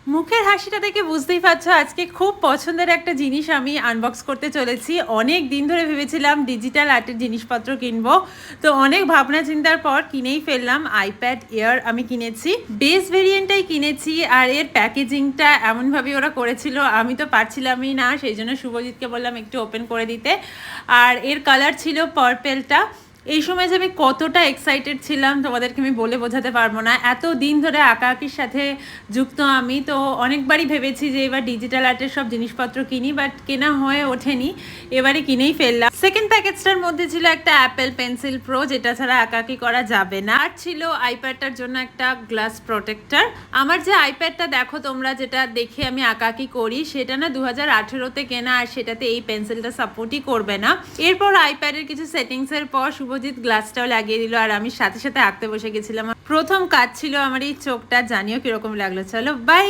মুখের হাসিটা দেখে বুঝতেই পারছো আজকে খুব পছন্দের একটা জিনিস আমি আনবক্স করতে চলেছি। অনেক দিন ধরে ভেবেছিলাম ডিজিটাল আর্টের জিনিসপত্র কিনবো, তো অনেক ভাবনা চিন্তার পর কিনেই ফেললাম। আইপ্যাড এয়ার আমি কিনেছি, বেস ভেরিয়েন্টটাই কিনেছি। আর এর প্যাকেজিংটা এমনভাবে ওরা করেছিল, আমি তো পারছিলামই না, সেই জন্য শুভজিৎকে বললাম একটু ওপেন করে দিতে। আর এর কালার ছিল পার্পেলটা। এই সময় যে আমি কতটা এক্সাইটেড ছিলাম তোমাদেরকে আমি বলে বোঝাতে পারবো না। এত দিন ধরে আঁকাআঁকির সাথে যুক্ত আমি, তো অনেকবারই ভেবেছি যে এবার ডিজিটাল আর্টের সব জিনিসপত্র কিনি, বাট কেনা হয়ে ওঠেনি। এবারে কিনেই ফেললাম। সেকেন্ড প্যাকেজটার মধ্যে ছিল একটা অ্যাপেল পেন্সিল প্রো, যেটা ছাড়া আঁকাআঁকি করা যাবে না। আর ছিল আইপ্যাডটার জন্য একটা গ্লাস প্রোটেক্টর। আমার যে আইপ্যাডটা দেখো তোমরা, যেটা দেখে আমি আঁকাআঁকি করি, সেটা না 2018-তে কেনা, আর সেটাতে এই পেন্সিলটা সাপোর্টই করবে না। এরপর আইপ্যাডের কিছু সেটিংসের পর শুভজিৎ গ্লাসটাও লাগিয়ে দিল, আর আমি সাথে সাথে আঁকতে বসে গেছিলাম। প্রথম কাজ ছিল আমার এই চোখটা। জানিও কিরকম লাগলো। চলো বাই।